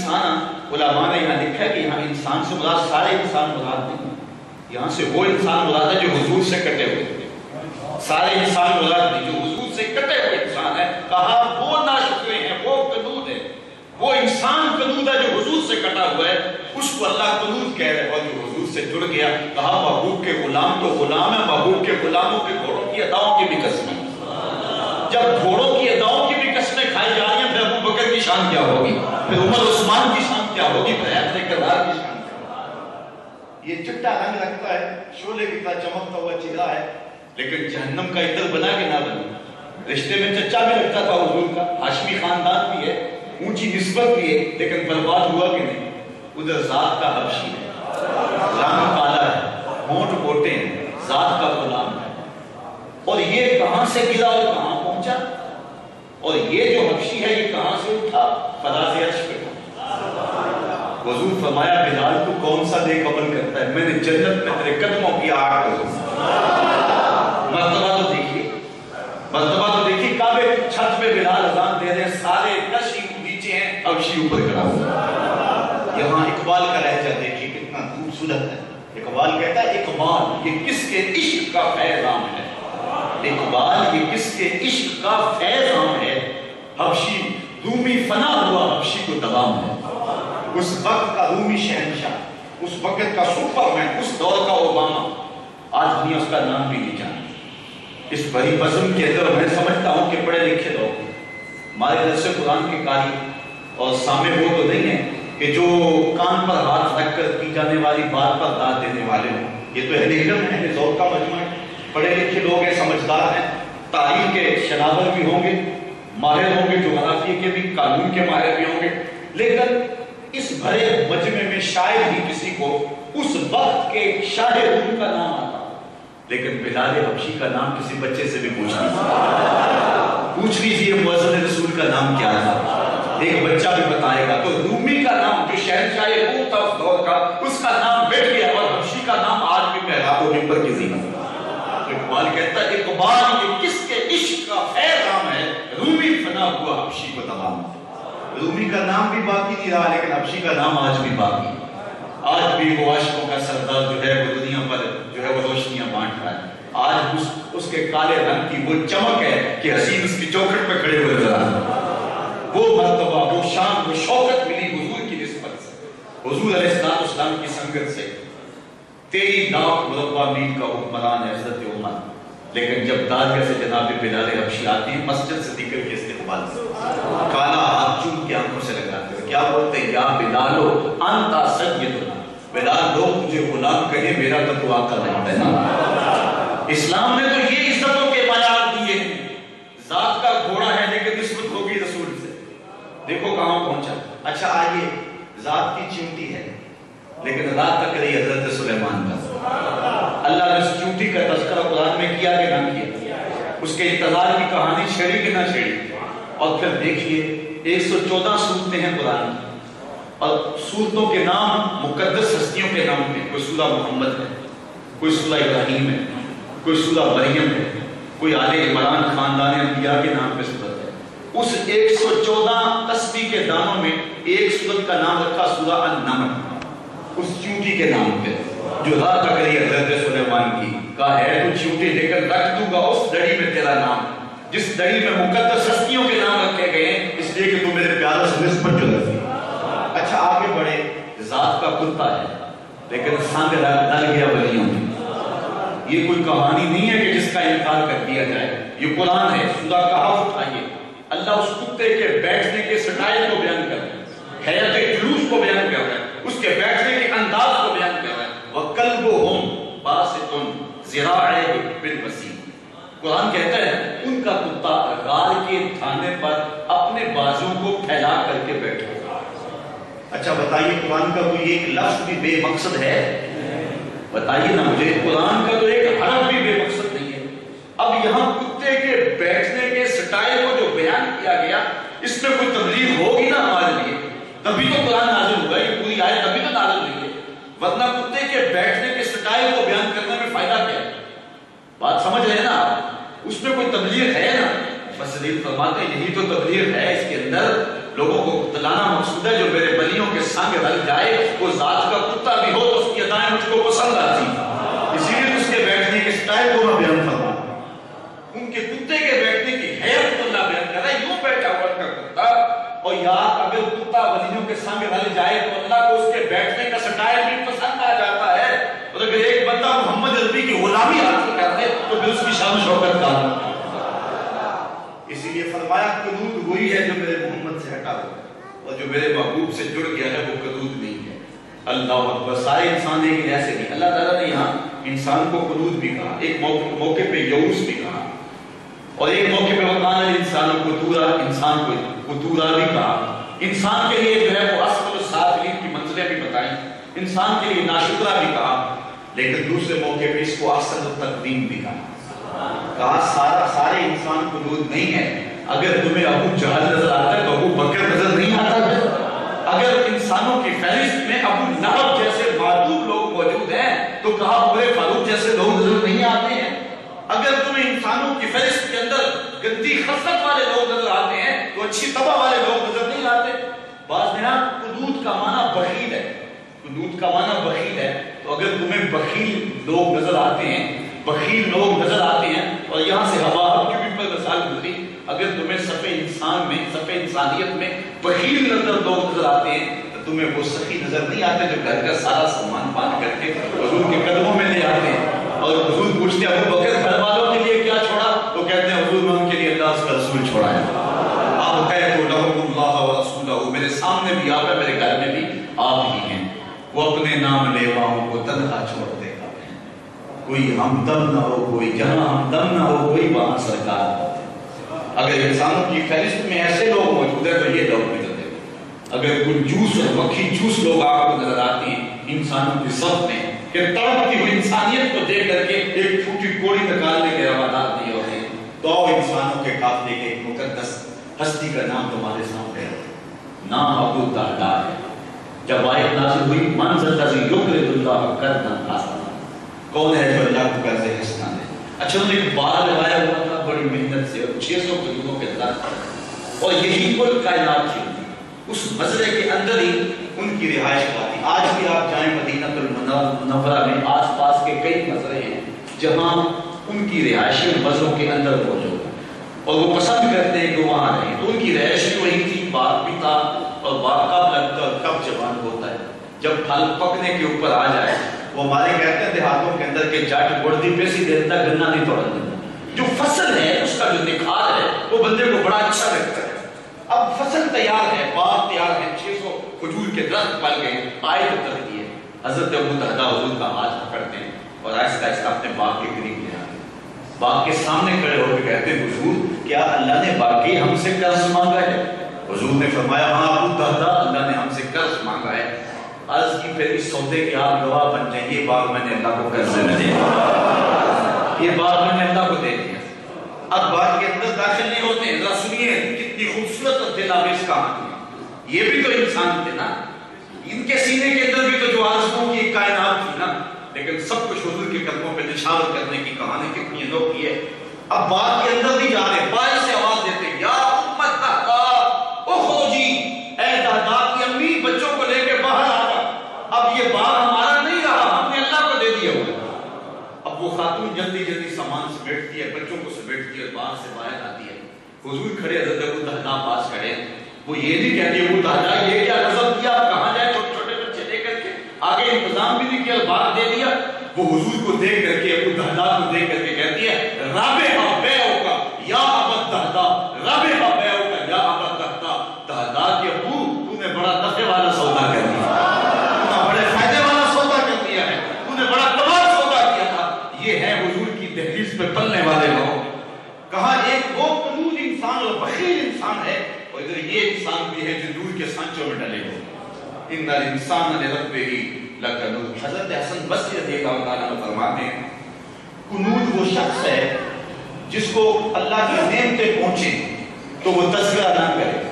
انسان علماء نے یہاں لکھا ہے کہ یہاں انسان سے مراد سارے انسان مراد نہیں، یہاں سے وہ انسان مراد ہے جو حضور سے کٹے ہوئے، سارے انسان مراد نہیں، جو حضور سے کٹے ہوئے انسان ہے۔ کہا وہ ناشکرے ہیں، وہ قنوط ہے، وہ انسان قنوط ہے جو حضور سے کٹا ہوا ہے، اس کو اللہ قنوط کہہ رہے، اور جو حضور سے جڑ گیا، کہا محبوب کے غلام تو غلام ہے، محبوب کے غلاموں کے گھوڑوں کی اداؤں کی بھی قسمیں۔ جب گھوڑوں کی اداؤں کی بھی قسمیں کھائی جا رہی ہیں، پھر ابو بکر کی شان کیا ہوگی، پھر عمر عثمان کی شان کیا ہوگی، پھر حیدر کردار کی شان کیا ہوگی۔ یہ چٹا رنگ رکھتا ہے، شعلے کی طرح چمکتا ہوا چہرہ ہے، لیکن جہنم کا عطر بنا کہ نہ بنا۔ رشتے میں چچا بھی لگتا تھا حضور کا، ہاشمی خاندان بھی ہے، اونچی نسبت بھی ہے، لیکن برباد ہوا کہ نہیں؟ ادھر ذات کا حبشی ہے، رنگ کالا ہے، ہونٹ موٹے ہیں، ذات کا غلام ہے، اور یہ کہاں سے گرا اور کہاں پہنچا؟ اور یہ جو حبشی ہے یہ کہاں سے اٹھا؟ فراز عرش پہ اٹھا۔ حضور فرمایا بلال تو کون سا نیک عمل کرتا ہے، میں نے جنت میں تیرے قدموں کی آگ کر دی۔ مرتبہ تو دیکھیے، مرتبہ تو دیکھیے، کعبے کی چھت پہ بلال اذان دے رہے ہیں، سارے کشی نیچے ہیں، حبشی اوپر کھڑا ہوا۔ یہاں اقبال کا لہجہ دیکھیے کتنا خوبصورت ہے۔ اقبال کہتا ہے اقبال یہ کس کے عشق کا فیضان ہے، اقبال یہ کس کے عشق کا فیضان ہے، حبشی رومی فنا ہوا حبشی کو دوام ہے۔ اس وقت کا رومی شہنشاہ، اس وقت کا سپر مین، اس دور کا اوباما، آج دنیا اس کا نام بھی نہیں جانتی۔ اس بڑی بزم کے اندر میں سمجھتا ہوں کہ پڑھے لکھے لوگ ہمارے درس قرآن کے قاری اور سامع وہ تو نہیں ہیں کہ جو کان پر ہاتھ رکھ کر کی جانے والی بات پر داد دینے والے ہوں، یہ تو اہل علم ہیں، یہ ذوق کا مجموعہ ہے، پڑھے لکھے لوگ ہیں، سمجھدار ہیں، تاریخ کے شناور بھی ہوں گے، ماہر ہوں گے، جغرافیے کے بھی، قانون کے ماہر بھی ہوں گے، لیکن اس بھرے مجمع میں شاید ہی کسی کو اس وقت کے شاہ روم کا نام آتا، لیکن بلال حبشی کا نام کسی بچے سے بھی پوچھ لیجیے مؤذن رسول کا نام کیا تھا، ایک بچہ بھی بتائے گا۔ تو رومی کا نام جو شہنشاہ روم تھا اس دور کا، اس کا نام بیٹھ گیا، اور حبشی کا نام آج بھی محراب و منبر کی زینت۔ تو اقبال کہتا ہے اقبال یہ کس کے عشق کا فیضان ہے، رومی فنا ہوا حبشی کو تمام۔ رومی کا نام بھی باقی نہیں رہا، لیکن حبشی کا نام آج بھی باقی ہے۔ آج بھی وہ عاشقوں کا سردار جو ہے وہ دنیا پر جو ہے وہ روشنیاں بانٹ رہا ہے۔ آج اس کے کالے رنگ کی وہ چمک ہے کہ حسین اس کی چوکھٹ پہ کھڑے ہوئے نظر آتے ہیں۔ وہ مرتبہ، وہ شان، وہ شوکت ملی حضور کی نسبت سے، حضور علیہ السلام کی سنگت سے۔ 23 لاکھ مربع میل کا حکمران ہے حضرت عمر، لیکن جب داریہ سے جناب بلال حبشی آتی ہیں، مسجد سے نکل کے استقبال سے کالا ہاتھ چوم کے آنکھوں سے لگاتے ہیں، کیا بولتے ہیں؟ یا بلالو انتا سیدنا، بلال لوگ تجھے غلام کہیں، میرا تو آقا نہیں ہے نا۔ اسلام نے تو یہ عزتوں کے معیار دیے ہیں، ذات کا گھوڑا ہے لیکن نسبت ہوگی رسول سے، دیکھو کہاں پہنچا۔ اچھا آئیے، ذات کی چونٹی ہے لیکن رات تک رہی حضرت سلیمان کا، اللہ نے اس چونٹی کا تذکرہ قرآن میں کیا کہ نہ کیا، اس کے انتظار کی کہانی چھیڑی کہ نہ چھیڑی۔ اور پھر دیکھیے 114 سورتیں ہیں قرآن کی، اور سورتوں کے نام مقدس ہستیوں کے نام ہیں، کوئی سورہ محمد ہے، کوئی سورہ ابراہیم ہے، کوئی سورہ مریم ہے، کوئی آل عمران خاندان انبیاء کے نام پہ سورت ہے۔ اس 114 تسبیح کے دانوں میں ایک سورت کا نام رکھا سورہ النمل، اس چونٹی کے نام پہ جو رات تک رہی حضرت سلیمان کی۔ کہا ہے تو چونٹی لیکن رکھ دوں گا اس دڑی میں تیرا نام، جس دڑی میں مقدس ہستیوں کے نام رکھے گئے ہیں، اس لیے کہ تو میرے پیاروں سے نسبت جو رکھی۔ اچھا آگے بڑھے، ذات کا کتا ہے لیکن سنگ ڈل گیا ولیوں میں۔ یہ کوئی کہانی نہیں ہے کہ جس کا انکار کر دیا جائے، یہ قرآن ہے۔ سورہ کہف اٹھائیے، اللہ اس کتے کے بیٹھنے کے سٹائل کو بیان کر رہا ہے، حیات جلوس کو بیان کر رہا ہے، اس کے بیٹھنے کے انداز کو بیان کر رہا ہے۔ وَقَلْبُهُمْ بَاسِطٌ ذِرَاعَيْهِ بِالْوَسِيلِ، قرآن کہتا ہے ان کا کتا غار کے تھانے پر اپنے بازوں کو پھیلا کر کے بیٹھا۔ اچھا بتائیے قرآن کا کوئی ایک لفظ بھی بے مقصد ہے؟ بتائیے نا مجھے، قرآن کا تو ایک حرف بھی بے مقصد نہیں ہے۔ اب یہاں کتے کے بیٹھنے کے سٹائل کو جو بیان کیا گیا، اس میں کوئی تبلیغ ہوگی نا ہمارے لیے، تبھی تو قرآن نازل ہوگا، یہ پوری آیت تبھی تو نازل ہوئی ہے، ورنہ کتے کے بیٹھنے کے سٹائل کو بیان کرنے میں فائدہ کیا ہے؟ بات سمجھ رہے ہیں نا آپ؟ اس میں کوئی تبلیغ ہے نا؟ بس فرماتے ہیں یہی تو تبلیغ ہے، اس کے اندر لوگوں کو بتلانا مقصود ہے جو میرے ولیوں اگر کتا ولیوں کے سنگ رل جائے تو اللہ کو اس کے بیٹھنے کا سٹائل بھی پسند آ جاتا ہے، اور اگر ایک بندہ محمد عربی کی غلامی حاصل کر لے تو پھر اس کی شان شوکت کا اسی لیے فرمایا قنوت وہی ہے جو میرے محمد سے ہٹا ہوا اور جو میرے محبوب سے جڑ گیا ہے وہ قنوت نہیں ہے۔ اللہ اکبر، سارے انسان ایک ایسے نہیں، اللہ تعالیٰ نے یہاں انسان کو قنوت بھی کہا، ایک موقع پہ یئوس بھی کہا، اور ایک موقع پہ وقان الانسان قطورا، انسان کو قطورا بھی کہا۔ انسان کے لیے جو ہے وہ اسفل السافلین کی منزلیں بھی بتائیں، انسان کے لیے ناشکرا بھی کہا، لیکن دوسرے موقع پہ اس کو احسن التقویم بھی کہا سارے انسان قنوت نہیں ہے۔ اگر تمہیں ابو جہل نظر آتا ہے تو ابو بکر نظر نہیں آتا ہے۔ اگر انسانوں کی فہرست میں ابو لہب جیسے معدوم لوگ موجود ہیں تو کہا عمر فاروق جیسے لوگ نظر نہیں آتے ہیں۔ اگر تمہیں انسانوں کی فہرست کے اندر گندی خصلت والے لوگ نظر آتے ہیں تو اچھی طبع والے لوگ نظر نہیں آتے۔ بعض نے قنوت کا معنی بخیل ہے، قنوت کا معنی بخیل ہے، تو اگر تمہیں بخیل لوگ نظر آتے ہیں، بخیل لوگ نظر آتے ہیں، اور یہاں سے ہوا کی بھی پر مثال گزری، اگر تمہیں صفحہ انسان میں، صفحہ انسانیت میں بخیل لوگ نظر آتے ہیں تو تمہیں وہ سخی نظر نہیں آتے جو گھر کا سارا سامان باندھ کر کے حضور کے قدموں میں لے آتے ہیں، اور حضور پوچھتے ہیں ابو بکر گھر والوں کے لیے کیا چھوڑا؟ تو کہتے ہیں حضور میں ان کے لیے اللہ اس کا رسول چھوڑا ہے۔ آپ کہتے ہو لہم اللہ و رسولہ، میرے سامنے بھی آپ ہے، میرے گھر میں بھی آپ ہی ہیں۔ وہ اپنے نام لیواؤں کو تنہا چھوڑتے ہیں، کوئی ہمدم نہ ہو، کوئی جہاں ہمدم نہ ہو، کوئی وہاں سرکار ہو۔ اگر انسانوں کی فہرست میں ایسے لوگ موجود ہیں تو یہ لوگ بھی نظر۔ اگر کوئی جوس اور مکھی جوس لوگ آپ کو نظر آتی ہیں انسانوں کی صف میں کہ تڑپتی ہوئی انسانیت کو دیکھ کر کے ایک چھوٹی کوڑی نکالنے کے روادار نہیں ہوتے، تو انسانوں کے قافلے کے ایک مقدس ہستی کا نام تمہارے سامنے ہے، نام ابو الدرداء ہے۔ جب آیت نازل ہوئی من ذا الذی یقرض اللہ قرضا حسنا، کون ہے جو اللہ کو قرض حسنا دے؟ اچھا انہوں نے ایک بار لگایا ہوا تھا بڑی محنت سے، 600 کلووں کے اندر، اور یہی کل کائنات کی اس مزرعے کے اندر ہی ان کی رہائش پاتی۔ آج بھی آپ جائیں مدینہ المنورہ میں، آس پاس کے کئی مزرعے ہیں جہاں ان کی رہائشی مزروں کے اندر موجود ہیں، اور وہ پسند کرتے ہیں کہ وہاں رہیں، تو ان کی رہائش وہی تھی، باغ بھی تھا، اور باغ کب لگتا ہے کب جوان ہوتا ہے، جب پھل پکنے کے اوپر آ جائے۔ وہ ہمارے کہتے ہیں دیہاتوں کے اندر کہ جٹ گڑدی پیسی دیتا گنا نہیں توڑ دیتا، جو فصل ہے اس کا جو نکھار ہے وہ بندے کو بڑا اچھا لگتا ہے۔ اب فصل تیار ہے، باغ تیار ہے، 600 کھجور کے درخت پل گئے، آئے اتر دیے، حضرت ابو الدرداء حضور کا ہاتھ پکڑتے ہیں اور آہستہ آہستہ اپنے باغ کے قریب لے آتے ہیں، باغ کے سامنے کھڑے ہو کے کہتے ہیں حضور کیا اللہ نے باقی ہم سے قرض مانگا ہے؟ حضور نے فرمایا ہاں ابو الدرداء، اللہ نے ہم سے قرض مانگا ہے۔ عرض کی پھر اس سودے کے آپ گواہ بن جائیں، یہ باغ میں نے اللہ کو قرض میں دیا، یہ باغ میں نے اللہ کو دے دیا۔ اب باغ کے اندر داخل نہیں ہوتے، ذرا سنیے کتنی خوبصورت اور دل آویز کہانی ہے۔ یہ بھی تو انسان تھے نا، ان کے سینے کے اندر بھی تو جو آرزوؤں کی کائنات تھی نا، لیکن سب کچھ حضور کے قدموں پہ نشاور کرنے کی کہانی کتنی انوکھی ہے۔ اب باغ کے اندر نہیں جا رہے، باہر سے آواز دیتے یا امت دہداء اخرجی، اے دہداء کی امی بچوں کو لے کے باہر آ جا، اب یہ باغ ہمارا نہیں رہا، ہم نے اللہ کو دے دیا ہوا۔ اب وہ خاتون جلدی جلدی سامان سمیٹتی ہے، بچوں کو سمیٹتی ہے، باغ سے باہر آتی ہے۔ حضور کھڑے، حضرت ابو الدرداء پاس کھڑے، وہ یہ نہیں کہتی ابو الدرداء یہ کیا غضب کیا، آپ کہاں جائیں چھوٹے چھوٹے بچے لے کر کے، آگے انتظام بھی نہیں کیا، باغ دے دیا۔ وہ حضور کو دیکھ کر کے، ابو الدرداء کو دیکھ کر کے کہتی ہے رابح بیعک یا ابا الدرداء، رابح بیعک یا ابا الدرداء، درداء کے ابو تو نے بڑا نفع والا سودا کر دیا، تو نے بڑے فائدے والا سودا کر دیا ہے، تو نے بڑا کمال سودا کیا تھا۔ یہ ہے حضور کی دہلیز پہ پلنے والے لوگ۔ کہا ایک وہ قنوط انسان اور بخیل انسان ہے، اور ادھر یہ انسان بھی ہے جو نور کے سانچوں میں ڈلے ہو۔ ان الانسان لربہ لکنود۔ حضرت حسن بصری رضی اللہ عنہ فرماتے ہیں قنوط وہ شخص ہے جس کو اللہ کی نعمتیں پہنچے تو وہ تذکرہ نہ کرے،